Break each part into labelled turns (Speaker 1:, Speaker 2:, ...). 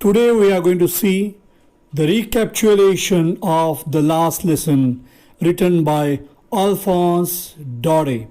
Speaker 1: Today we are going to see the recapitulation of the last lesson written by Alphonse Daudet.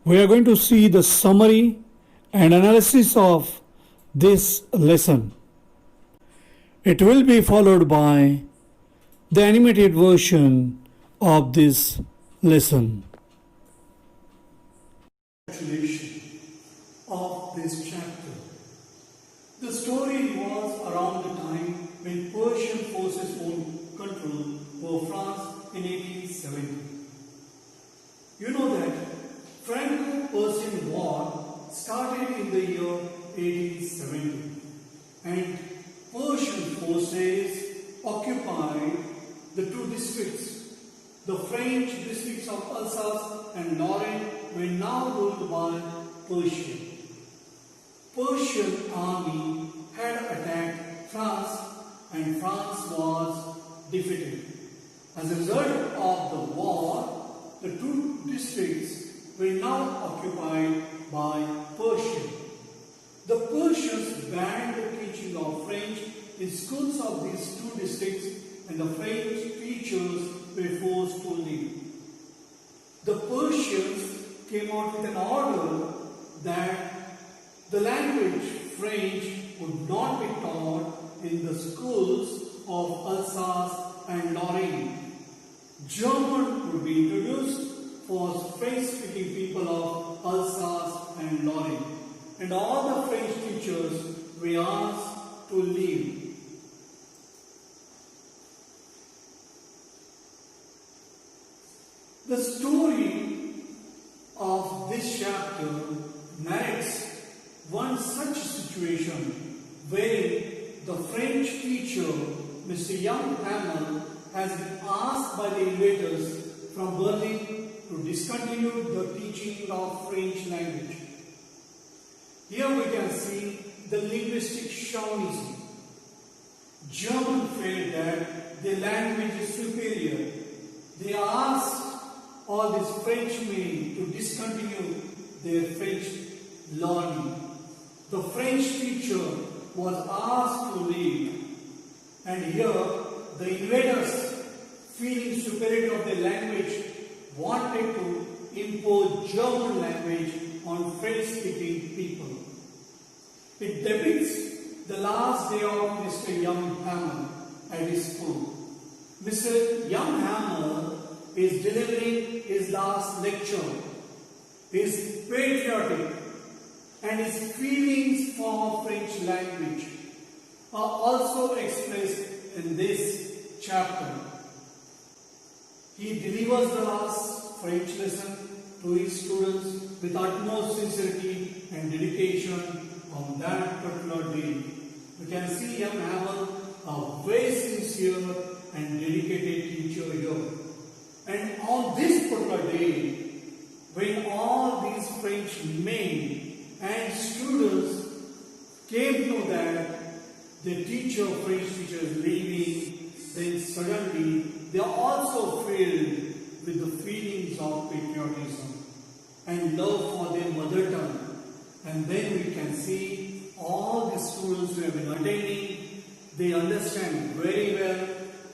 Speaker 1: We are going to see the summary and analysis of this lesson. It will be followed by the animated version of this lesson. Recapitulation of this chapter. The story was around the time when Persian forces won control over France in 1870. You know that Franco-Persian War started in the year 1870 and Persian forces occupied the two districts. The French districts of Alsace and Lorraine were now ruled by Persia. Persian army had attacked France and France was defeated. As a result of the war, the two districts were now occupied by Persia. The Persians banned the teaching of French in schools of these two districts and the French teachers were forced to leave. The Persians came out with an order that the language French would not be taught in the schools of Alsace and Lorraine. German would be introduced for French-speaking people of Alsace and Lorraine. And all the French teachers were asked to leave. The story of this chapter narrates one such situation where the French teacher, Mr. Young Hamel, has been asked by the invaders from Berlin to discontinue the teaching of French language. Here we can see the linguistic chauvinism. Germans felt that their language is superior. They asked all these Frenchmen to discontinue their French learning. The French teacher was asked to leave, and here the invaders, feeling superiority of their language, wanted to impose German language on French-speaking people. It depicts the last day of Mr. Young Hamel at his school. Mr. Young Hamel is delivering his last lecture. He is patriotic and his feelings for French language are also expressed in this chapter. He delivers the last French lesson to his students with utmost sincerity and dedication on that particular day. You can see young Hamel, a very sincere and dedicated teacher here. And on this particular day, when all these French men and students came to know that the teacher, French teacher, is leaving, then suddenly they are also filled with the feelings of patriotism and love for their mother tongue. And then we can see all the students who have been attending, they understand very well.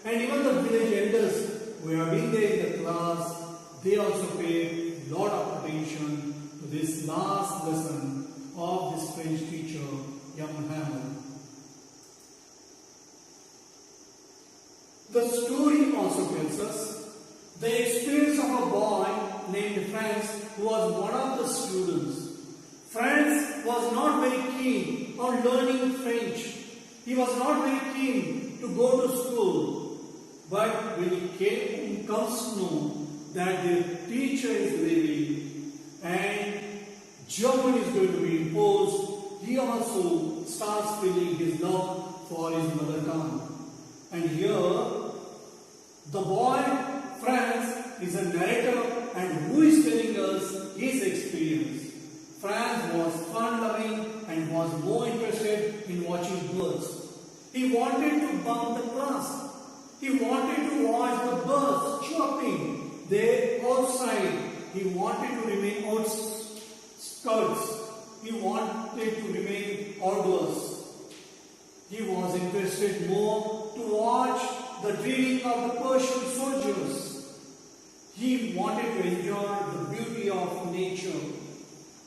Speaker 1: And even the village elders who have been there in the class, they also pay a lot of attention to this last lesson of this French teacher, Young Hamel. The story also tells us the experience of a boy named Franz who was one of the students. Franz was not very keen on learning French. He was not very keen to go to school. But when he comes to know that the teacher is leaving and German is going to be imposed, he also starts feeling his love for his mother tongue. And here, the boy Franz is a narrator and who is telling us his experience. Franz was fun-loving and was more interested in watching birds. He wanted to bunk the class. He wanted to watch the birds chirping there outside. He wanted to remain outskirts. he wanted to remain outdoors. He was interested more to watch the drilling of the Persian soldiers. He wanted to enjoy the beauty of nature.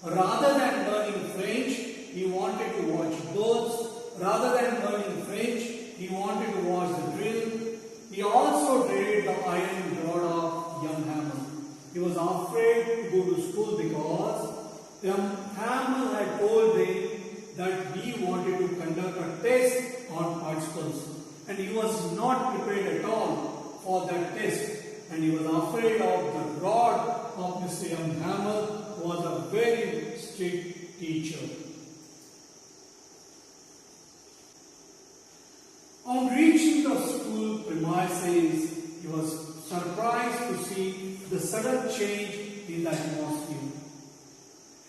Speaker 1: Rather than learning French, he wanted to watch birds. Rather than learning French, he wanted to watch the drill. He also dreaded the iron rod of young Hamel. He was afraid to go to school because young Hamel had told him that he wanted to conduct a test on particles, and he was not prepared at all for that test, and he was afraid of the rod of Mr. Young Hamel, who was a very strict teacher. On reaching the school premises, he was surprised to see the sudden change in the atmosphere.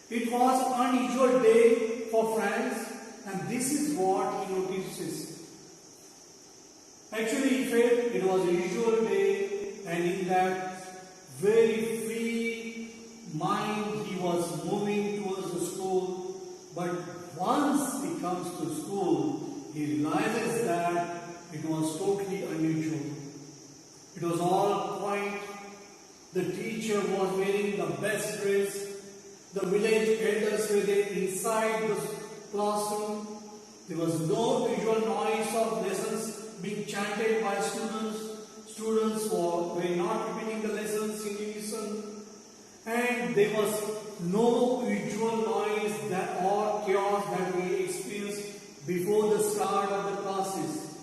Speaker 1: It was an unusual day for France, and this is what he notices. Actually, he felt it was a usual day, and in that very free mind he was moving towards the school. But once he comes to school, he realizes that it was totally unusual. It was all quiet. The teacher was wearing the best dress. The village elders were there inside the classroom. There was no usual noise of lessons being chanted by students. Students were not repeating the lessons in unison. And there was no usual noise or chaos that we experienced before the start of the classes.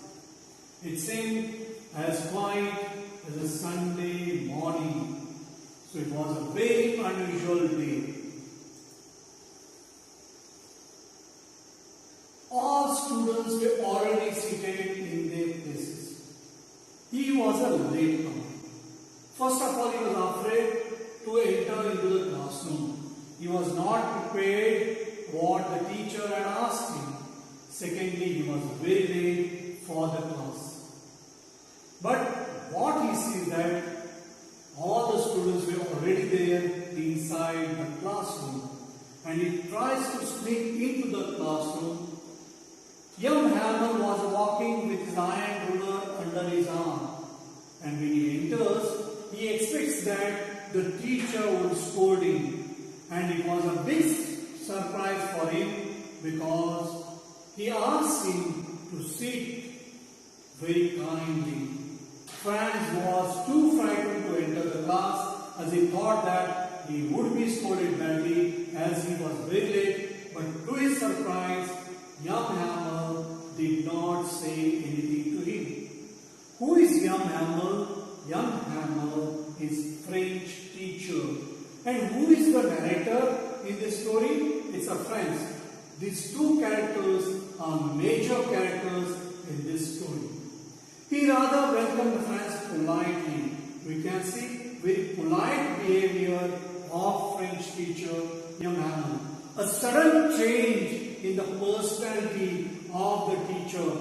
Speaker 1: It seemed as quiet as a Sunday morning. So it was a very unusual day. All students were already seated in their places. He was a late comer. First of all, he was afraid to enter into the classroom. He was not prepared what the teacher had asked him. Secondly, he was very late for the class. But what he sees that all the students were already there inside the classroom, and he tries to sneak into the classroom. Young Hamel was walking with his iron ruler under his arm, and when he enters, he expects that the teacher would scold him, and it was a big surprise for him because he asked him to sit very kindly. Franz was too frightened to enter the class as he thought that he would be scolded badly as he was very late, but to his surprise, young Hamel did not say anything to him. Who is young Hamel? Young Hamel is French teacher. And who is the narrator in this story? It's a Franz. These two characters are major characters in this story. He rather welcomed Franz politely. We can see very polite behavior of French teacher young Hamel. A sudden change in the personality of the teacher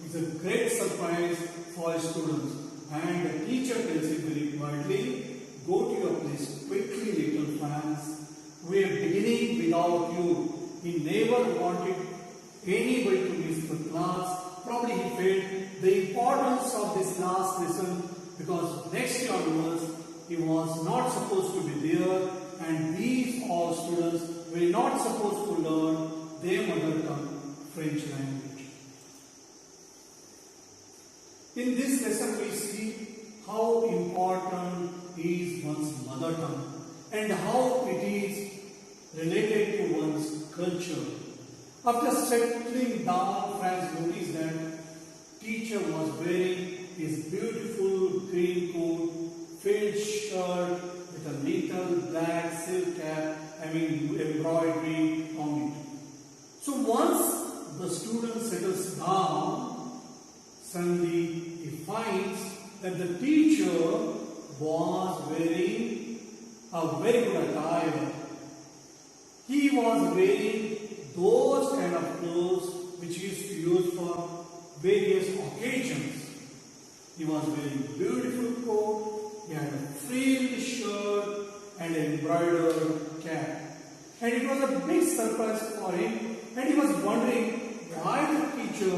Speaker 1: is a great surprise for his students. And the teacher tells him very quietly, go to your place quickly, little Franz. We are beginning without you. He never wanted anybody to miss the class. Probably he felt the importance of this last lesson because next year onwards he was not supposed to be there, and these all students were not supposed to learn their mother tongue, French language. In this lesson we see how important is one's mother tongue and how it is related to one's culture. After settling down, Franz noticed that teacher was wearing his beautiful green coat, filled shirt with a little black silk cap having embroidery on it. So once the student settles down, suddenly he finds that the teacher was wearing a very good attire. He was wearing those kind of clothes which he used to use for various occasions. He was wearing a beautiful coat, he had a frilled shirt and an embroidered cap. And it was a big surprise for him, and he was wondering why the teacher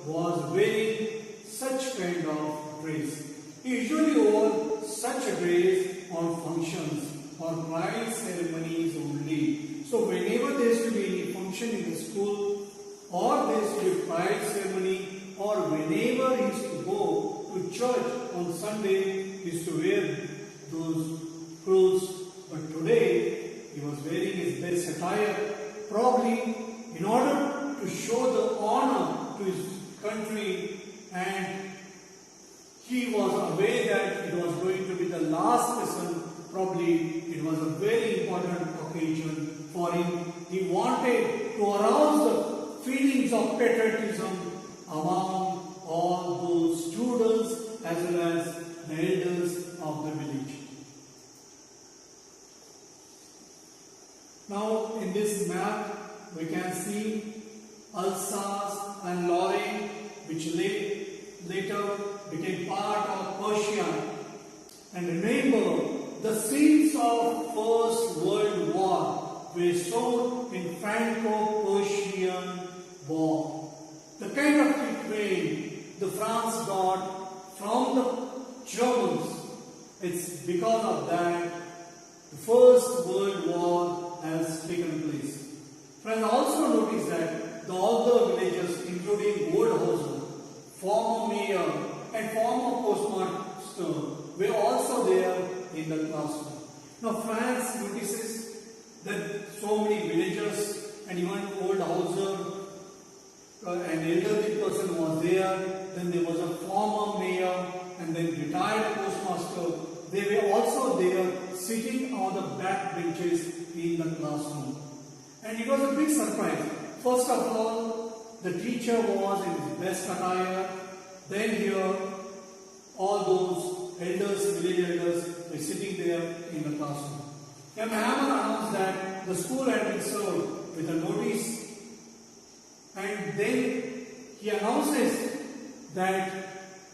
Speaker 1: was wearing such kind of dress. He usually wore such a dress on functions or pride ceremonies only. So whenever there used to be any function in the school, or there used to be a pride ceremony, or whenever he used to go to church on Sunday, he used to wear those clothes. But today, he was wearing his best attire, probably in order to show the honor to his country, and he was aware that it was going to be the last lesson. Probably it was a very important occasion for him. He wanted to arouse the feelings of patriotism among all those students as well as the elders of the village. Now in this map we can see Alsace and Lorraine, which later became part of Persia. And remember, the scenes of First World War were shown in Franco-Persian War. The kind of treatment the France got from the Germans, it's because of that the First World War has taken place. Friends, also notice that all the villagers, including Woldhausen, former mayor and former postmaster, were also there in the classroom. Now France notices that so many villagers and even Woldhausen, an elderly person was there, then there was a former mayor and then retired postmaster. They were also there sitting on the back benches in the classroom. And it was a big surprise. First of all, the teacher was in his best attire. Then here, all those elders, village elders, were sitting there in the classroom. M. Hammer announced that the school had been served with a notice, and then he announces that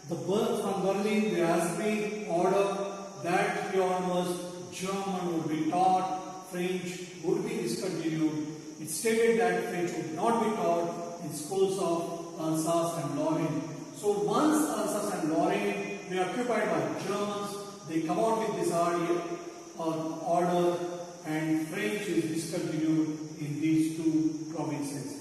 Speaker 1: from Berlin there has been order that here onwards German would be taught, French would be discontinued. It stated that French would not be taught in schools of Alsace and Lorraine. So once Alsace and Lorraine were occupied by Germans, they come out with this order, and French is discontinued in these two provinces.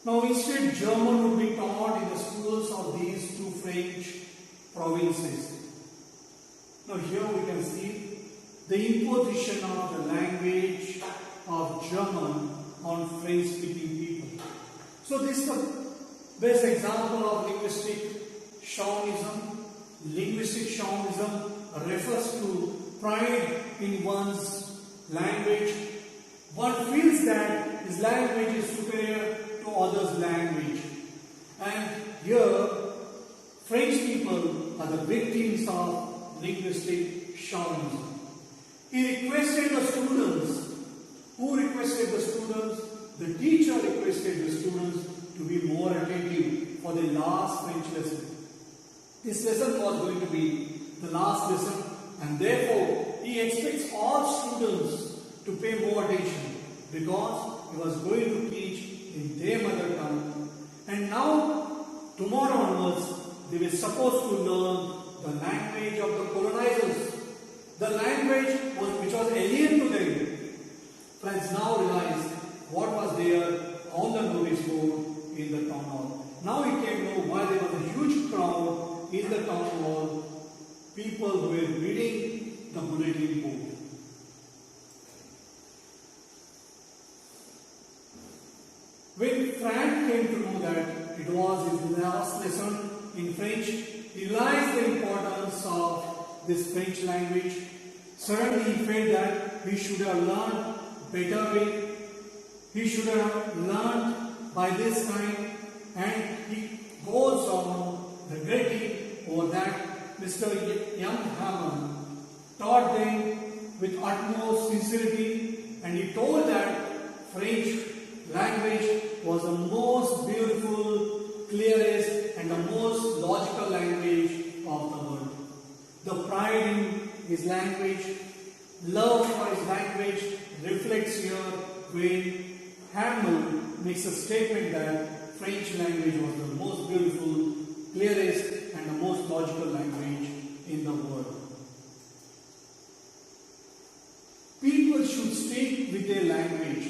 Speaker 1: Now instead German would be taught in the schools of these two French provinces. Now here we can see the imposition of the language of German on French speaking people. So this is the best example of linguistic chauvinism. Linguistic chauvinism refers to pride in one's language. One feels that his language is superior to others' language. And here, French people are the victims of linguistic chauvinism. He requested the students. Who requested the students? The teacher requested the students to be more attentive for the last French lesson. This lesson was going to be the last lesson, and therefore he expects all students to pay more attention because he was going to teach in their mother tongue. And now, tomorrow onwards, they were supposed to learn the language of the colonizers. The language which was alien to them. Friends, now realize what was there on the notice board in the town hall. Now we can know why there was a huge crowd in the town hall. People who were reading the bulletin board. When Frank came to know that it was his last lesson in French, he realized the importance of this French language. Suddenly he felt that he should have learned better way. He should have learned by this time, and he goes on regretting over that Mr. Young Hammond taught them with utmost sincerity, and he told that French language was the most beautiful, clearest and the most logical language of the world. The pride in his language love for his language reflects here when Hamel makes a statement that French language was the most beautiful, clearest and the most logical language in the world. People should stick with their language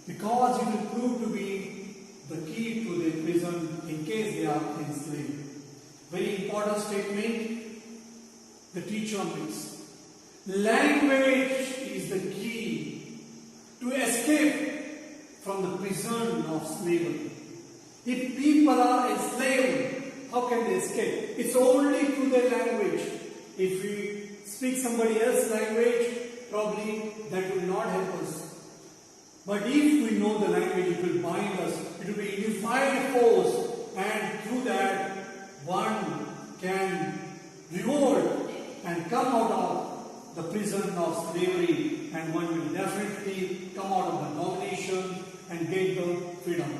Speaker 1: because it will prove to be the key to their prison in case they are enslaved. Very important statement the teacher makes. Language is the key to escape from the prison of slavery. If people are enslaved, how can they escape? It's only through their language. If we speak somebody else's language, probably that will not help us. But if we know the language, it will bind us. It will be a unified force, and through that, one can revolt and come out of the prison of slavery, and one will definitely come out of the domination and get the freedom.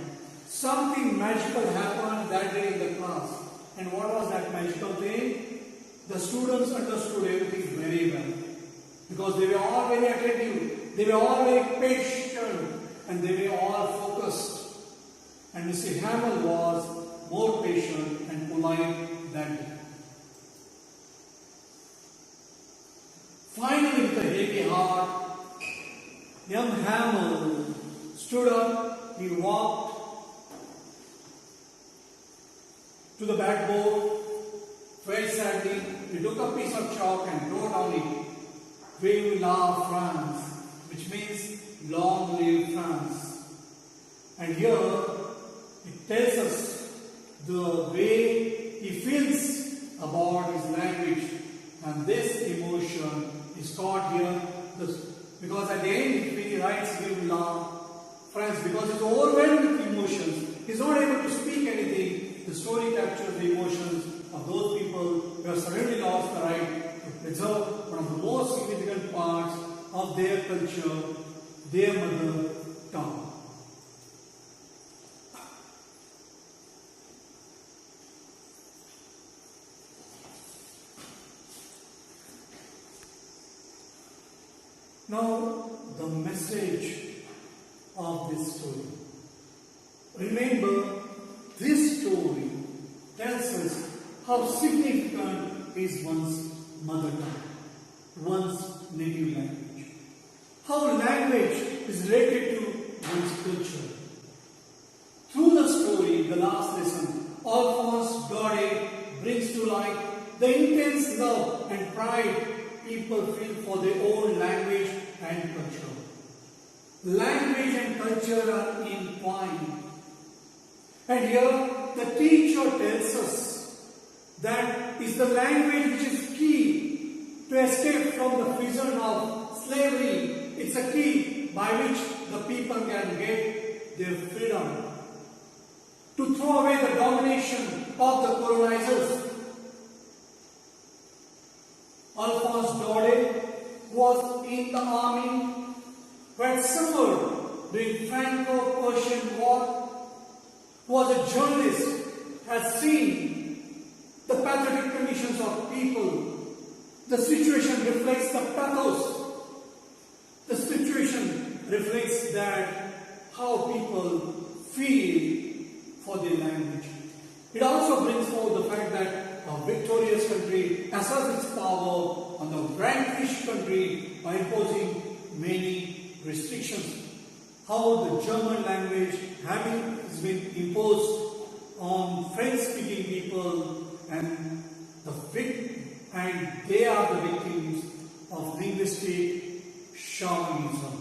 Speaker 1: Something magical happened that day in the class. And what was that magical thing? The students understood everything very well. Because they were all very attentive, they were all very patient, and they were all focused. And Mr. Hamel was more patient and polite than he. Finally, with a heavy heart, young Hamel stood up, he walked to the backboard, very sadly, he took a piece of chalk and wrote on it, Vive la France, which means long live France. And here it tells us the way he feels about his language, and this emotion is caught here because at the end when he writes Vive la France, because he's overwhelmed with emotions, he's not able to speak anything. The story captures the emotions of those people who have suddenly lost the right to preserve one of the most significant parts of their culture, their mother tongue. Now, the message of this story. Remember, this story tells us how significant is one's mother tongue, one's native language. How language is related to one's culture. Through the story, the last lesson, Alphonse Daudet brings to light the intense love and pride people feel for their own language and culture. Language and culture are entwined. And here the teacher tells us that is the language which is key to escape from the prison of slavery. It's a key by which the people can get their freedom. To throw away the domination of the colonizers. Alphonse Daudet was in the army who had suffered during Franco-Prussian War, who was a journalist, has seen the pathetic conditions of people. The situation reflects the pathos. The situation reflects that how people feel for their language. It also brings forth the fact that a victorious country asserts its power on the vanquished country by imposing many restrictions. How the German language has been imposed on French-speaking people, and they are the victims of linguistic shamanism.